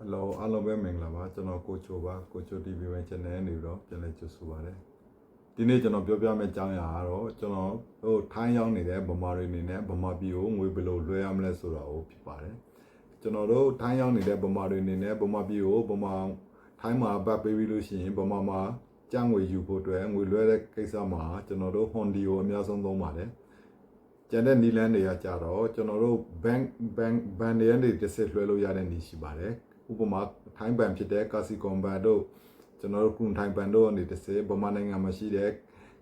Hello အားလုံးပဲမင်္ဂလာပါကျွန်တော်ကိုချိုပါကိုချို TV ပဲ channel နေပြီးတော့ပြန်လည်ကြိုဆိုပါရစေဒီနေ့ကျွန်တော်ပြောပြမယ့်အကြောင်းအရာကတော့ကျွန်တော်တို့ထိုင်းရောက်နေတဲ့ဗမာတွေအနေနဲ့ဗမာပြည်ကိုငွေဘယ်လိုလွှဲရမလဲဆိုတာကိုဖြစ်ပါတယ်ကျွန်တော်တို့ထိုင်းရောက်နေတဲ့ဗမာတွေအနေနဲ့ဗမာပြည်ကိုဗမာထိုင်းမှာဗတ်ပေးပြီးလို့ရှိရင်ဗမာမှာကျန်းငွေယူဖို့အတွက်ငွေလွှဲတဲ့ကိစ္စမှာကျွန်တော်တို့ Hondi ကိုအများဆုံးသုံးပါတယ်ကျန်တဲ့နီလန်းတွေကကြတော့ကျွန်တော်တို့ bank တွေကနေတစ်စစ်လွှဲလို့ရတဲ့နည်းရှိပါတယ်ဥပမာထိုင်းဘဏ်ဖြစ်တဲ့ကာစီကွန်ဘဏ်တို့ကျွန်တော်တို့ကုန်းထိုင်းဘဏ်တို့အနေနဲ့ဗမာနိုင်ငံမှာရှိတဲ့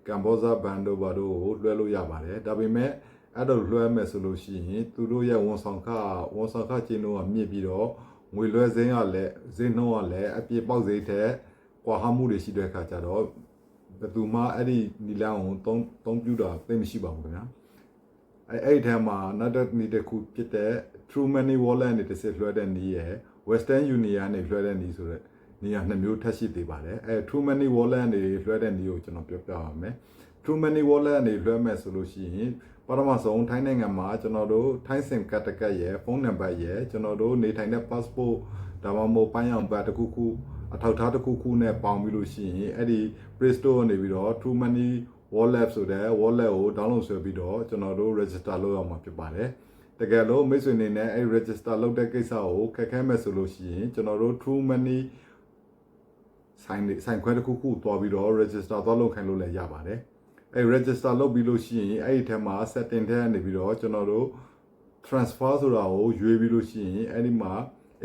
ကမ်ဘောဇာဘဏ်တို့ဘာတို့ကိုလွှဲလို့ရပါတယ်ဒါပေမဲ့အဲ့တော့လွှဲမယ်ဆိုလို့ရှိရင်သူတို့ရဲ့ဝန်ဆောင်ခကျင်းတို့ကမြင့်ပြီးတော့ငွေလွှဲစင်းရလဲဈေးနှုန်းကလည်းအပြည့်ပေါက်ဈေးတဲ့ကွာဟမှုတွေရှိတဲ့အခါကျတော့ဘယ်သူမှအဲ့ဒီနီလန်းကိုသုံးပြတာသိမရှိပါဘူးခင်ဗျာအဲ့ဒီထဲမှာနောက်တစ်ခုဖြစ်တဲ့ True Money Wallet နဲ့တစ်စစ်လွှဲတဲ့နည်းရဲ့Western Union နဲ့လွှဲတဲ့နည်းဆိုတဲ့နေရာနှစ်မျိုးထပ်ရှိသေးပါတယ်True Money Wallet နဲ့လွှဲတဲ့နည်းကိုကျွန်တော်ပြောပြပါမယ် True Money Wallet နဲ့လွှဲမယ်ဆိုလို့ရှိရင်ပထမဆုံးထိုင်းနိုင်ငံမှာကျွန်တော်တို့ထိုင်း SIM ကတ်တကတ်ရဲ့ဖုန်းနံပါတ်ရဲ့ကျွန်တော်တို့နေထိုင်တဲ့ passport ဒါမှမဟုတ်ပိုင်းအောင်ပတ်တစ်ခုအထောက်အထားတစ်ခုနဲ့ပေါင်းပြီးလို့ရှိရင်အဲ့ဒီ Play Store နေပြီးတော့ True Money Wallet ဆိုတဲ့ wallet ကို download ဆွဲပြီးတော့ကျွန်တော်တို့ register လုပ်ရမှာဖြစ်ပါတယ်တကယ်လို့မိတ်ဆွေအနေနဲ့အဲ့ register လုပ်တဲ့ကိစ္စကိုခက်ခဲမဲ့ဆိုလို့ရှိရင်ကျွန်တော်တို့ True Money ဆိုင်ခွဲတစ်ခုတွားပြီးတော့ register သွားလုပ်ခိုင်းလို့လည်းရပါတယ်အဲ့ register လုပ်ပြီးလို့ရှိရင်အဲ့ဒီထဲမှာ setting ထဲကနေပြီးတော့ကျွန်တော်တို့ transfer ဆိုတာကိုရွေးပြီးလို့ရှိရင်အဲ့ဒီမှာ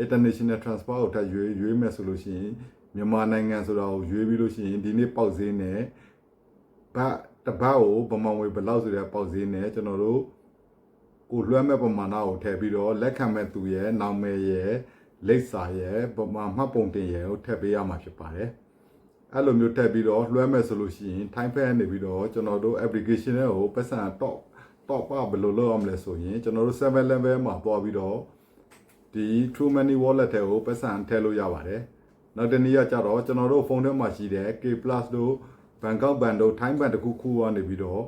international transfer ကိုထပ်ရွေးမယ်ဆိုလို့ရှိရင်မြန်မာနိုင်ငံဆိုတာကိုရွေးပြီးလို့ရှိရင်ဒီနေ့ပေါက်ဈေးနဲ့တပတ်ကိုဗမာငွေဘယ်လောက်ဆိုတဲ့ပေါက်ဈေးနဲ့ကျွန်တော်တို့ကိုလွှဲမဲ့ပမာဏကိုထည့်ပြီးတော့လက်ခံမဲ့သူရဲ့နာမည်ရဲ့လိပ်စာရဲ့ပမာမှတ်ပုံတင်ရဲ့ကိုထည့်ပေးရမှာဖြစ်ပါတယ်အဲ့လိုမျိုးထည့်ပြီးတော့လွှဲမဲ့ဆိုလို့ရှိရင်ထိုင်းဖက်ကနေပြီးတော့ကျွန်တော်တို့ application တွေကိုပတ်စံ top up ဘယ်လိုလုပ်အောင်လဲဆိုရင်ကျွန်တော်တို့7 level မှာတွားပြီးတော့ဒီ True Money Wallet တွေကိုပတ်စံထည့်လို့ရပါတယ်နောက်တနည်းကကြတော့ကျွန်တော်တို့ဖုန်းထဲမှာရှိတဲ့ K+ တို့ဘန်ကောက်ဘဏ်တို့ထိုင်းဘဏ်တစ်ခုကနေပြီးတော့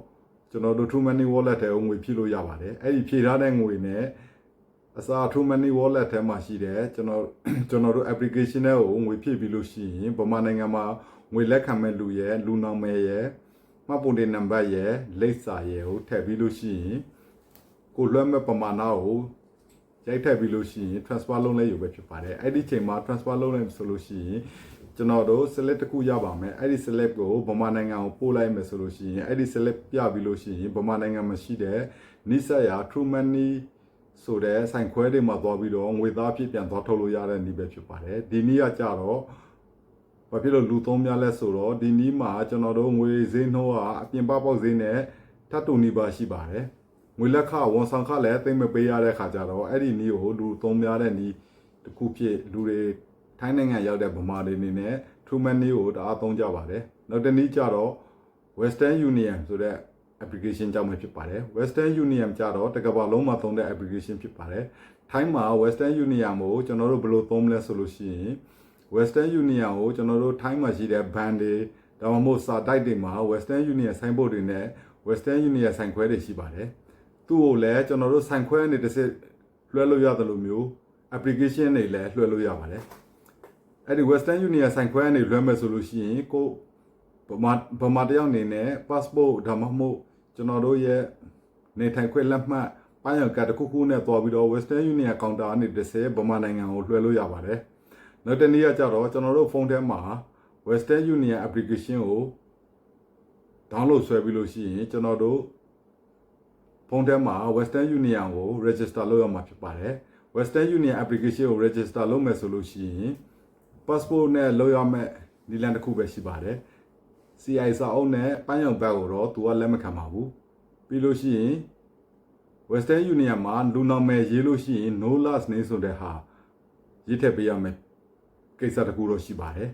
ကျွန်တော်တို့ True Money Wallet ထဲကိုငွေဖြည့်လို့ရပါတယ်အဲ့ဒီဖြည့်ထားတဲ့ငွေနဲ့အစား True Money Wallet ထဲမှာရှိတဲ့ကျွန်တော်တို့ application တွေကိုငွေဖြည့်ပြီးလို့ရှိရင်ဗမာနိုင်ငံမှာငွေလက်ခံမဲ့လူရဲ့လူနာမည်ရဲ့မှတ်ပုံတင်နံပါတ်ရဲ့လိပ်စာရဲ့ကိုထည့်ပြီးလို့ရှိရင်ကိုလွှဲမဲ့ပမာဏကိုရိုက်ထည့်ပြီးလို့ရှိရင် transfer လုပ်လဲရပဲဖြစ်ပါတယ်အဲ့ဒီချိန်မှာ transfer လုပ်လိုက်ဆိုလို့ရှိရင်ကျွန်တော်တို့ select တစ်ခုရပါမယ်အဲ့ဒီ select ကိုဗမာနိုင်ငံကိုပို့လိုက်မယ်ဆိုလို့ရှိရင်အဲ့ဒီ select ပြပြီးလို့ရှိရင်ဗမာနိုင်ငံမှာရှိတဲ့နိစ္စရာ True Money ဆိုတဲ့ဆိုင်ခွဲတွေမှာသွားပြီးတော့ငွေသားဖြစ်ပြန်သွားထုတ်လို့ရတဲ့နည်းပဲဖြစ်ပါတယ်ဒီနည်းကကြတော့ဘာဖြစ်လို့လူသုံးများလဲဆိုတော့ဒီနည်းမှာကျွန်တော်တို့ငွေဈေးနှုန်းကအပြင်ပပေါက်ဈေးနဲ့ထပ်တူနီးပါရှိပါတယ်ငွေလက်ခဝန်ဆောင်ခလည်းသိမ့်မပေးရတဲ့ခါကြတော့အဲ့ဒီနည်းကိုလူသုံးများတဲ့နည်းတစ်ခုဖြစ်လူတွေထိုင်းနိုင်ငံရောက်တဲ့ဗမာတွေအနေနဲ့ True Money ကိုတအားသုံးကြပါတယ်နောက်တစ်နည်းကြတော့ Western Union ဆိုတဲ့ application ကြောင့်ပဲဖြစ်ပါတယ် Western Union ကြတော့တစ်ကမ္ဘာလုံးမှာသုံးတဲ့ application ဖြစ်ပါတယ်ထိုင်းမှာ Western Union ကိုကျွန်တော်တို့ဘယ်လိုသုံးမလဲဆိုလို့ရှိရင် Western Union ကိုကျွန်တော်တို့ထိုင်းမှာရှိတဲ့ band တွေဒါမှမဟုတ်စာတိုက်တွေမှာ Western Union ဆိုင်ဘုတ်တွေနဲ့ Western Union ဆိုင်ခွဲတွေရှိပါတယ်သူ့ကိုလည်းကျွန်တော်တို့ဆိုင်ခွဲနေတစ်စစ်လွှဲလို့ရတယ်လို့မျိုး application တွေလည်းလွှဲလို့ရပါတယ်အဲ့ဒီ Western Union ဆိုင်ခွဲနေလွှဲမယ်ဆိုလို့ရှိရင်ကိုဗမာတယောက်အနေနဲ့ passport ဒါမှမဟုတ်ကျွန်တော်တို့ရဲ့နေထိုင်ခွင့်လက်မှတ်ပိုင်းအောင်ကတ်တစ်ခုနဲ့တွားပြီးတော့ Western Union ကောင်တာကနေတစ်စဲဗမာနိုင်ငံကိုလွှဲလို့ရပါတယ်နောက်တနည်းကကြတော့ကျွန်တော်တို့ဖုန်းထဲမှာ Western Union application ကို download ဆွဲပြီးလို့ရှိရင်ကျွန်တော်တို့ဖုန်းထဲမှာ Western Union ကို register လုပ်ရမှာဖြစ်ပါတယ် Western Union application ကို register လုပ်မယ်ဆိုလို့ရှိရင် passport နဲ့လုပ်ရမယ့်ဒီလန်တစ်ခုပဲရှိပါတယ် CI စာအုပ်နဲ့ပိုင်းအောင်ဘက်ကိုတော့သူကလက်မခံပါဘူးပြီးလို့ရှိရင် Western Union မှာလူနာမည်ရေးလို့ရှိရင် no last name ဆိုတဲ့ဟာရေးထည့်ပေးရမယ်ကိစ္စတစ်ခုတော့ရှိပါတယ်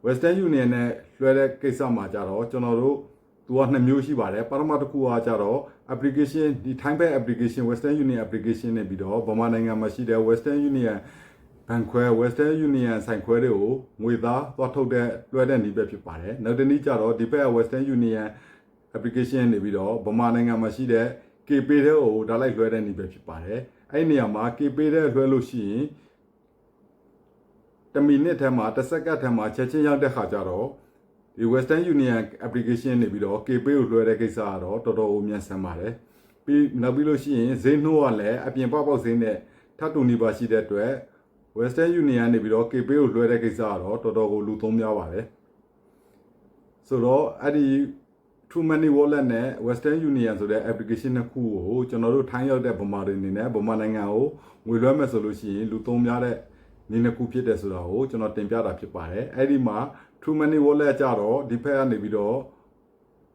Western Union နဲ့လွှဲတဲ့ကိစ္စမှာကြတော့ကျွန်တော်တို့သူကနှစ်မျိုးရှိပါတယ်ပထမတစ်ခုကကြတော့ application ဒီ Time Pay application Western Union application နဲ့ပြီးတော့ဗမာနိုင်ငံမှာရှိတဲ့ Western Union ဘန်ခွဲ Western Union ဆိုင်ခွဲတွေကိုငွေသားသွားထုတ်တဲ့လွှဲတဲ့နည်းပဲဖြစ်ပါတယ်နောက်တစ်နည်းကြတော့ဒီဘက် Western Union application နေပြီးတော့ဗမာနိုင်ငံမှာရှိတဲ့ KP တွေကိုဒါလိုက်လွှဲတဲ့နည်းပဲဖြစ်ပါတယ်အဲ့ဒီနေရာမှာ KP တဲ့လွှဲလို့ရှိရင် မီနစ်ထဲမှာတစ်စက္ကန့်ထဲမှာချက်ချင်းရောက်တဲ့ခါကျတော့ဒီ Western Union application နေပြီးတော့ KPay ကိုလွှဲတဲ့ကိစ္စကတော့တော်တော်ကိုမြန်ဆန်ပါတယ်ပြီးနောက်ပြီးလို့ရှိရင်ဈေးနှိုးကလည်းအပြင်ပေါက်ဈေးနဲ့ထပ်တူနေပါရှိတဲ့အတွက် Western Union နေပြီးတော့ KPay ကိုလွှဲတဲ့ကိစ္စကတော့တော်တော်ကိုလူသုံးများပါတယ်ဆိုတော့အဲ့ဒီ True Money Wallet နဲ့ Western Union ဆိုတဲ့ application နှစ်ခုကိုကျွန်တော်တို့ထိုင်းရောက်တဲ့ဗမာတွေအနေနဲ့ဗမာနိုင်ငံကိုငွေလွှဲမယ်ဆိုလို့ရှိရင်လူသုံးများတဲ့နည်းနှစ်ခုဖြစ်တယ်ဆိုတာကိုကျွန်တော်တင်ပြတာဖြစ်ပါတယ်အဲ့ဒီမှာ True Money Wallet ကြတော့ဒီဖက်ကနေပြီးတော့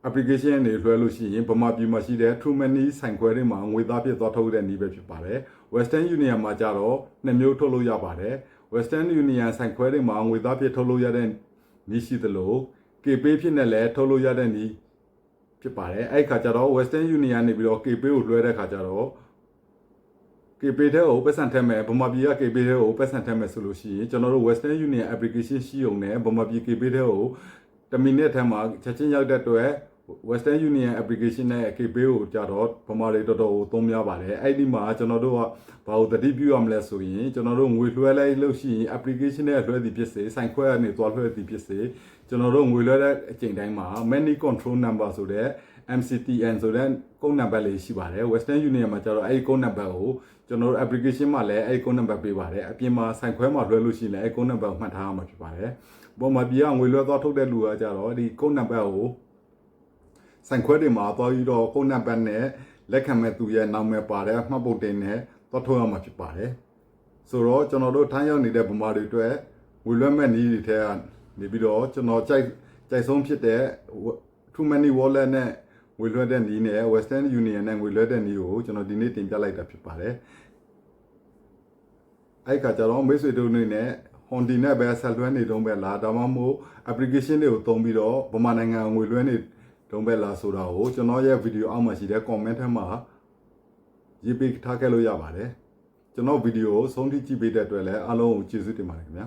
application တွေလွှဲလို့ရှိရင်ဗမာပြည်မှာရှိတဲ့ True Money ဆိုင်ခွဲတွေမှာငွေသားဖြစ်သွားထုတ်တဲ့နည်းပဲဖြစ်ပါတယ် Western Union မှာကြတော့နှစ်မျိုးထုတ်လို့ရပါတယ် Western Union ဆိုင်ခွဲတွေမှာငွေသားဖြစ်ထုတ်လို့ရတဲ့နည်းရှိသလို KPay ဖြစ်နဲ့လည်းထုတ်လို့ရတဲ့နည်းဖြစ်ပါတယ်အဲ့ခါကျတော့ Western Union နေပြီးတော့ KPay ကိုလွှဲတဲ့ခါကျတော့ KPay တဲ့ကိုပတ်စံထည့်မယ်ဗမာပြည်က KPay တဲ့ကိုပတ်စံထည့်မယ်ဆိုလို့ရှိရင်ကျွန်တော်တို့ Western Union application ရှိုံနဲ့ဗမာပြည် KPay တဲ့ကို10မိနစ်ထဲမှာချက်ချင်းရောက်တဲ့အတွက် Western Union application နဲ့ KPay ကိုကြတော့ဗမာတွေတော်တော်ကိုသုံးများပါတယ်အဲ့ဒီမှာကျွန်တော်တို့ကဘာလို့တတိပြုရမလဲဆိုရင်ကျွန်တော်တို့ငွေလွှဲလိုက်လို့ရှိရင် application နဲ့လွှဲသည်ဖြစ်စေဆိုင်ခွဲကနေသွားလွှဲသည်ဖြစ်စေကျွန်တော်တို့ငွေလွှဲတဲ့အချိန်တိုင်းမှာ Money Control Number ဆိုတဲ့ MCTN ဆိုတဲ့ကုန်းနံပါတ်လေးရှိပါတယ် Western Union မှာကျတော့အဲ့ဒီကုန်းနံပါတ်ကိုကျွန်တော်တို့ application မှာလည်းအဲ့ဒီကုန်းနံပါတ်ပေးပါတယ်အပြင်မှာဆိုင်ခွဲမှာလွှဲလို့ရှိရင်လည်းအဲ့ဒီကုန်းနံပါတ်ကိုမှတ်ထားရမှာဖြစ်ပါတယ်ပုံမှန်ပြည်ကငွေလွှဲသွားထုတ်တဲ့လူကကြတော့ဒီကုန်းနံပါတ်ကိုဆိုင်ခွဲတွေမှာသွားပြီးတော့ကုန်းနံပါတ်နဲ့လက်ခံမဲ့သူရဲ့နာမည်ပါတဲ့မှတ်ပုံတင်နဲ့သွားထုတ်ရမှာဖြစ်ပါတယ်ဆိုတော့ကျွန်တော်တို့ထိုင်းရောက်နေတဲ့ဗမာတွေအတွက်ငွေလွှဲမဲ့နည်းတွေထဲကနေပြီးတော့ကျွန်တော်ကြိုက်ဆုံးဖြစ်တဲ့ True Money Wallet နဲ့ငွေလွှဲတဲ့နည်းနဲ့ Western Union နဲ့ငွေလွှဲတဲ့နည်းကိုကျွန်တော်ဒီနေ့တင်ပြလိုက်တာဖြစ်ပါတယ်အဲ့ခါကျတော့မိတ်ဆွေတို့အနေနဲ့ Hondi နဲ့ပဲဆက်လွှဲနေတုံးပဲလားဒါမှမဟုတ် application တွေကိုသုံးပြီးတော့ဗမာနိုင်ငံငွေလွှဲနေတုံးပဲလားဆိုတာကိုကျွန်တော်ရဲ့ဗီဒီယိုအောက်မှာရှိတဲ့ comment ထဲမှာရေးပေးထားခဲ့လို့ရပါတယ်ကျွန်တော်ဗီဒီယိုကိုဆုံးထိကြည့်ပေးတဲ့အတွက်လည်းအားလုံးကိုကျေးဇူးတင်ပါတယ်ခင်ဗျာ